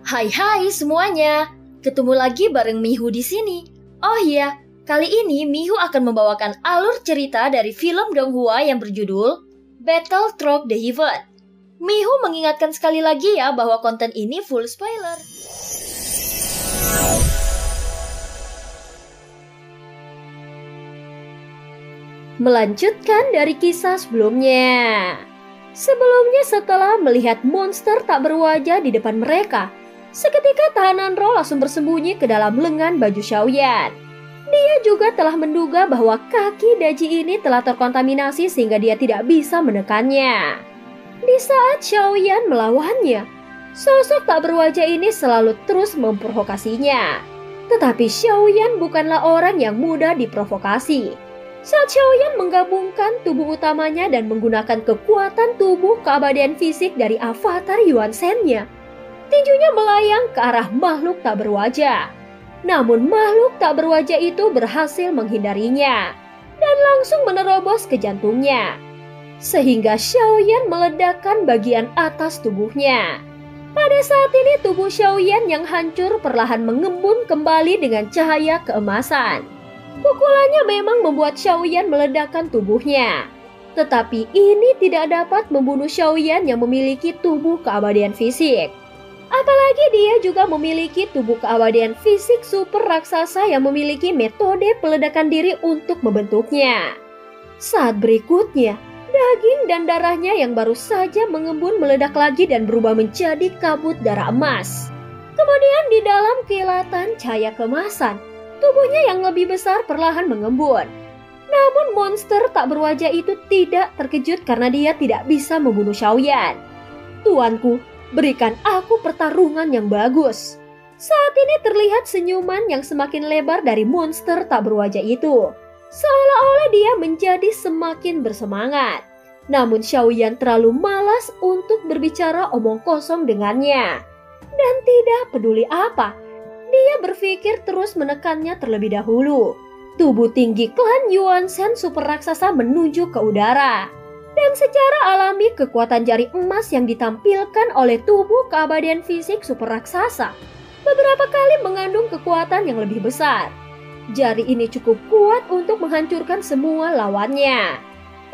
Hai semuanya, ketemu lagi bareng Mihu di sini. Oh iya, kali ini Mihu akan membawakan alur cerita dari film Donghua yang berjudul Battle Through the Heaven. Mihu mengingatkan sekali lagi ya bahwa konten ini full spoiler. Melanjutkan dari kisah sebelumnya. Sebelumnya setelah melihat monster tak berwajah di depan mereka, seketika tahanan roh langsung bersembunyi ke dalam lengan baju Xiaoyan. Dia juga telah menduga bahwa kaki Daji ini telah terkontaminasi sehingga dia tidak bisa menekannya. Di saat Xiaoyan melawannya, sosok tak berwajah ini selalu terus memprovokasinya. Tetapi Xiaoyan bukanlah orang yang mudah diprovokasi. Saat Xiaoyan menggabungkan tubuh utamanya dan menggunakan kekuatan tubuh keabadian fisik dari avatar Yuan Shen-nya, tinjunya melayang ke arah makhluk tak berwajah. Namun makhluk tak berwajah itu berhasil menghindarinya dan langsung menerobos ke jantungnya, sehingga Xiaoyan meledakkan bagian atas tubuhnya. Pada saat ini tubuh Xiaoyan yang hancur perlahan mengembun kembali dengan cahaya keemasan. Pukulannya memang membuat Xiaoyan meledakkan tubuhnya. Tetapi ini tidak dapat membunuh Xiaoyan yang memiliki tubuh keabadian fisik. Apalagi dia juga memiliki tubuh keabadian fisik super raksasa yang memiliki metode peledakan diri untuk membentuknya. Saat berikutnya, daging dan darahnya yang baru saja mengembun meledak lagi dan berubah menjadi kabut darah emas. Kemudian di dalam kilatan cahaya kemasan, tubuhnya yang lebih besar perlahan mengembun. Namun monster tak berwajah itu tidak terkejut karena dia tidak bisa membunuh Xiaoyan. "Tuanku, berikan aku pertarungan yang bagus." Saat ini terlihat senyuman yang semakin lebar dari monster tak berwajah itu. Seolah-olah dia menjadi semakin bersemangat. Namun Xiaoyan terlalu malas untuk berbicara omong kosong dengannya. Dan tidak peduli apa, dia berpikir terus menekannya terlebih dahulu. Tubuh tinggi klan Yuan Shen super raksasa menuju ke udara. Dan secara alami kekuatan jari emas yang ditampilkan oleh tubuh keabadian fisik super raksasa beberapa kali mengandung kekuatan yang lebih besar. Jari ini cukup kuat untuk menghancurkan semua lawannya.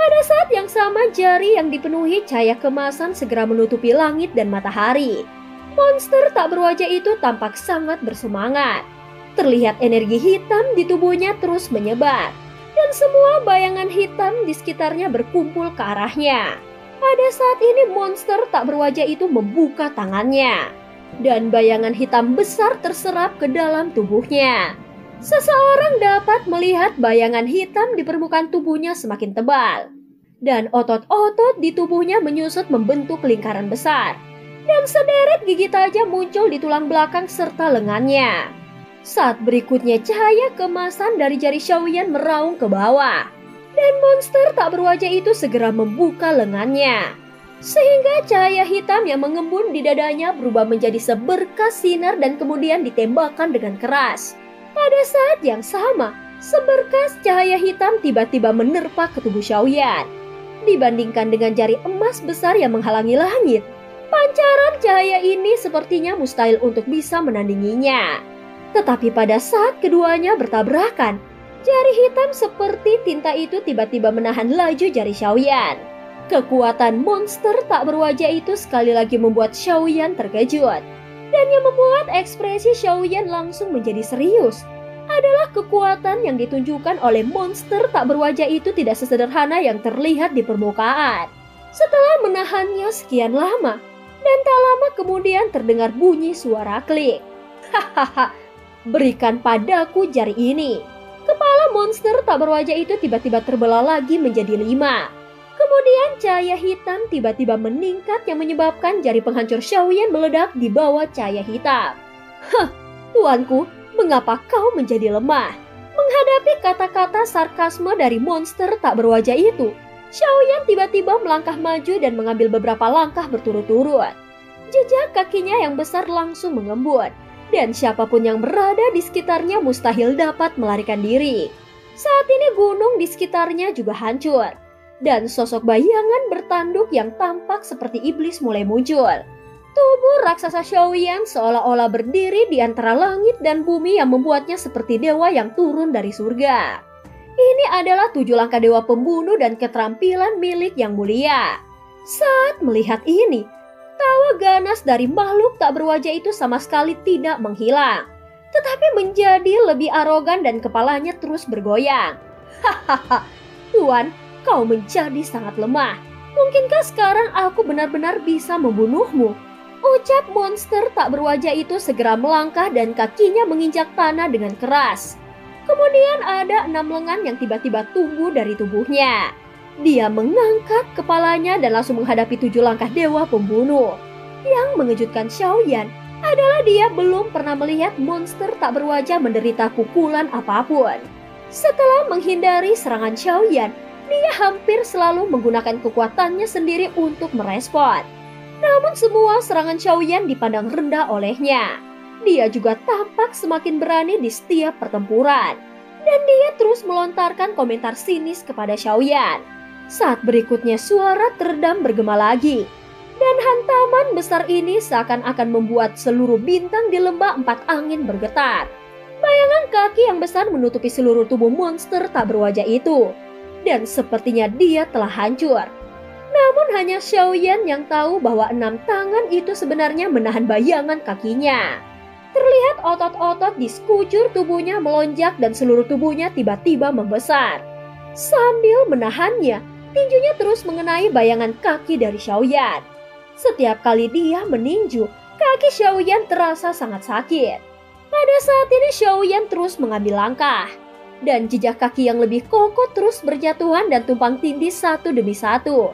Pada saat yang sama jari yang dipenuhi cahaya kemasan segera menutupi langit dan matahari. Monster tak berwajah itu tampak sangat bersemangat. Terlihat energi hitam di tubuhnya terus menyebar, dan semua bayangan hitam di sekitarnya berkumpul ke arahnya. Pada saat ini monster tak berwajah itu membuka tangannya, dan bayangan hitam besar terserap ke dalam tubuhnya. Seseorang dapat melihat bayangan hitam di permukaan tubuhnya semakin tebal, dan otot-otot di tubuhnya menyusut membentuk lingkaran besar. Dan sederet gigi tajam muncul di tulang belakang serta lengannya. Saat berikutnya cahaya kemasan dari jari Xiaoyan meraung ke bawah. Dan monster tak berwajah itu segera membuka lengannya. Sehingga cahaya hitam yang mengembun di dadanya berubah menjadi seberkas sinar dan kemudian ditembakkan dengan keras. Pada saat yang sama, seberkas cahaya hitam tiba-tiba menerpa ke tubuh Xiaoyan. Dibandingkan dengan jari emas besar yang menghalangi langit, pancaran cahaya ini sepertinya mustahil untuk bisa menandinginya. Tetapi pada saat keduanya bertabrakan, jari hitam seperti tinta itu tiba-tiba menahan laju jari Xiaoyan. Kekuatan monster tak berwajah itu sekali lagi membuat Xiaoyan terkejut. Dan yang membuat ekspresi Xiaoyan langsung menjadi serius adalah kekuatan yang ditunjukkan oleh monster tak berwajah itu tidak sesederhana yang terlihat di permukaan. Setelah menahannya sekian lama, dan tak lama kemudian terdengar bunyi suara klik. "Hahaha, berikan padaku jari ini." Kepala monster tak berwajah itu tiba-tiba terbelah lagi menjadi 5. Kemudian cahaya hitam tiba-tiba meningkat yang menyebabkan jari penghancur Xiaoyan meledak di bawah cahaya hitam. "Tuanku, mengapa kau menjadi lemah?" Menghadapi kata-kata sarkasme dari monster tak berwajah itu, Xiaoyan tiba-tiba melangkah maju dan mengambil beberapa langkah berturut-turut. Jejak kakinya yang besar langsung mengembun, dan siapapun yang berada di sekitarnya mustahil dapat melarikan diri. Saat ini gunung di sekitarnya juga hancur, dan sosok bayangan bertanduk yang tampak seperti iblis mulai muncul. Tubuh raksasa Xiaoyan seolah-olah berdiri di antara langit dan bumi yang membuatnya seperti dewa yang turun dari surga. Ini adalah 7 langkah dewa pembunuh dan keterampilan milik yang mulia. Saat melihat ini, tawa ganas dari makhluk tak berwajah itu sama sekali tidak menghilang, tetapi menjadi lebih arogan dan kepalanya terus bergoyang. Hahaha, Tuan, kau menjadi sangat lemah. Mungkinkah sekarang aku benar-benar bisa membunuhmu? Ucap monster tak berwajah itu segera melangkah dan kakinya menginjak tanah dengan keras. Kemudian ada 6 lengan yang tiba-tiba tumbuh dari tubuhnya. Dia mengangkat kepalanya dan langsung menghadapi 7 langkah dewa pembunuh. Yang mengejutkan Xiaoyan adalah dia belum pernah melihat monster tak berwajah menderita pukulan apapun. Setelah menghindari serangan Xiaoyan, dia hampir selalu menggunakan kekuatannya sendiri untuk merespon. Namun semua serangan Xiaoyan dipandang rendah olehnya. Dia juga tampak semakin berani di setiap pertempuran. Dan dia terus melontarkan komentar sinis kepada Xiaoyan. Saat berikutnya suara teredam bergema lagi. Dan hantaman besar ini seakan-akan membuat seluruh bintang di lembah 4 angin bergetar. Bayangan kaki yang besar menutupi seluruh tubuh monster tak berwajah itu. Dan sepertinya dia telah hancur. Namun hanya Xiaoyan yang tahu bahwa 6 tangan itu sebenarnya menahan bayangan kakinya. Terlihat otot-otot di sekujur tubuhnya melonjak dan seluruh tubuhnya tiba-tiba membesar. Sambil menahannya, tinjunya terus mengenai bayangan kaki dari Xiaoyan. Setiap kali dia meninju, kaki Xiaoyan terasa sangat sakit. Pada saat ini Xiaoyan terus mengambil langkah. Dan jejak kaki yang lebih kokoh terus berjatuhan dan tumpang tindih satu demi satu.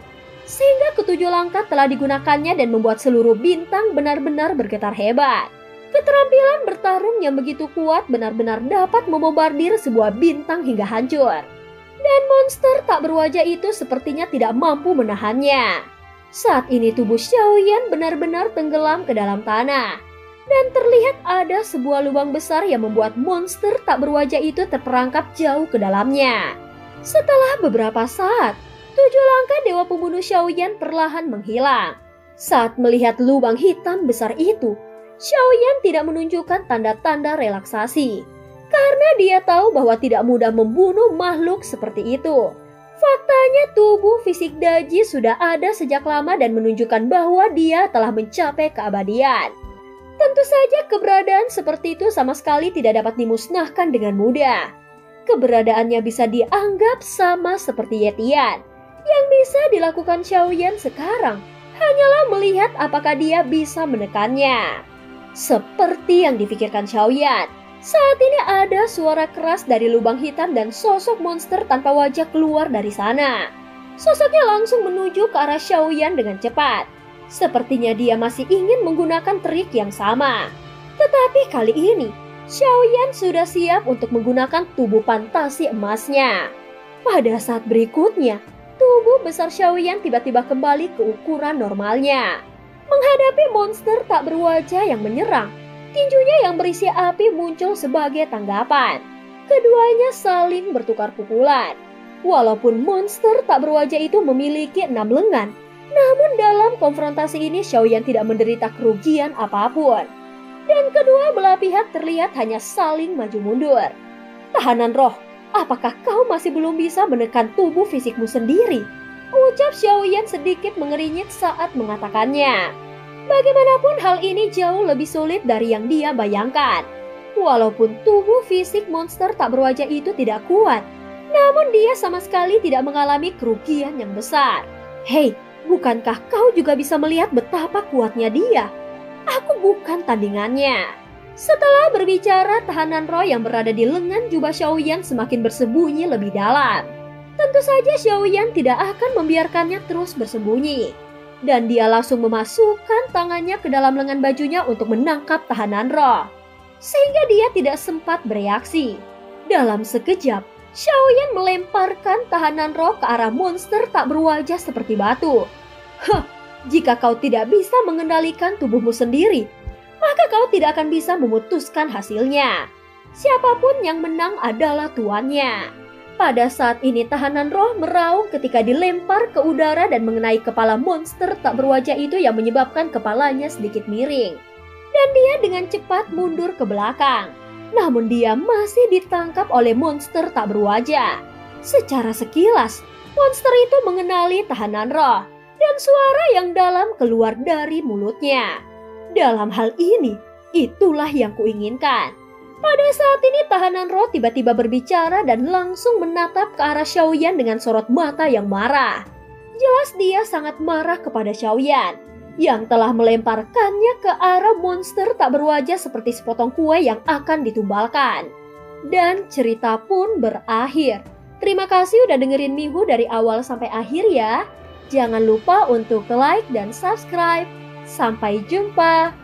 Sehingga ke-7 langkah telah digunakannya dan membuat seluruh bintang benar-benar bergetar hebat. Keterampilan bertarung yang begitu kuat benar-benar dapat membombardir sebuah bintang hingga hancur. Dan monster tak berwajah itu sepertinya tidak mampu menahannya. Saat ini tubuh Xiaoyan benar-benar tenggelam ke dalam tanah. Dan terlihat ada sebuah lubang besar yang membuat monster tak berwajah itu terperangkap jauh ke dalamnya. Setelah beberapa saat, 7 langkah dewa pembunuh Xiaoyan perlahan menghilang. Saat melihat lubang hitam besar itu, Xiaoyan tidak menunjukkan tanda-tanda relaksasi. Karena dia tahu bahwa tidak mudah membunuh makhluk seperti itu. Faktanya tubuh fisik Daji sudah ada sejak lama dan menunjukkan bahwa dia telah mencapai keabadian. Tentu saja keberadaan seperti itu sama sekali tidak dapat dimusnahkan dengan mudah. Keberadaannya bisa dianggap sama seperti Yetian. Yang bisa dilakukan Xiaoyan sekarang hanyalah melihat apakah dia bisa menekannya. Seperti yang difikirkan Xiaoyan, saat ini ada suara keras dari lubang hitam dan sosok monster tanpa wajah keluar dari sana. Sosoknya langsung menuju ke arah Xiaoyan dengan cepat. Sepertinya dia masih ingin menggunakan trik yang sama. Tetapi kali ini, Xiaoyan sudah siap untuk menggunakan tubuh fantasi emasnya. Pada saat berikutnya, tubuh besar Xiaoyan tiba-tiba kembali ke ukuran normalnya. Menghadapi monster tak berwajah yang menyerang, tinjunya yang berisi api muncul sebagai tanggapan. Keduanya saling bertukar pukulan. Walaupun monster tak berwajah itu memiliki 6 lengan, namun dalam konfrontasi ini Xiaoyan tidak menderita kerugian apapun. Dan kedua belah pihak terlihat hanya saling maju mundur. Tahanan roh, apakah kau masih belum bisa menekan tubuh fisikmu sendiri? Ucap Xiaoyan sedikit mengernyit saat mengatakannya. Bagaimanapun hal ini jauh lebih sulit dari yang dia bayangkan. Walaupun tubuh fisik monster tak berwajah itu tidak kuat, namun dia sama sekali tidak mengalami kerugian yang besar. Hei, bukankah kau juga bisa melihat betapa kuatnya dia? Aku bukan tandingannya. Setelah berbicara, tahanan roh yang berada di lengan jubah Xiaoyan semakin bersembunyi lebih dalam. Tentu saja Xiaoyan tidak akan membiarkannya terus bersembunyi. Dan dia langsung memasukkan tangannya ke dalam lengan bajunya untuk menangkap tahanan roh. Sehingga dia tidak sempat bereaksi. Dalam sekejap, Xiaoyan melemparkan tahanan roh ke arah monster tak berwajah seperti batu. Jika kau tidak bisa mengendalikan tubuhmu sendiri, maka kau tidak akan bisa memutuskan hasilnya. Siapapun yang menang adalah tuannya. Pada saat ini tahanan roh meraung ketika dilempar ke udara dan mengenai kepala monster tak berwajah itu yang menyebabkan kepalanya sedikit miring. Dan dia dengan cepat mundur ke belakang. Namun dia masih ditangkap oleh monster tak berwajah. Secara sekilas, monster itu mengenali tahanan roh dan suara yang dalam keluar dari mulutnya. Dalam hal ini, itulah yang kuinginkan. Pada saat ini tahanan roh tiba-tiba berbicara dan langsung menatap ke arah Xiaoyan dengan sorot mata yang marah. Jelas dia sangat marah kepada Xiaoyan yang telah melemparkannya ke arah monster tak berwajah seperti sepotong kue yang akan ditumbalkan. Dan cerita pun berakhir. Terima kasih udah dengerin Mihu dari awal sampai akhir ya. Jangan lupa untuk like dan subscribe. Sampai jumpa.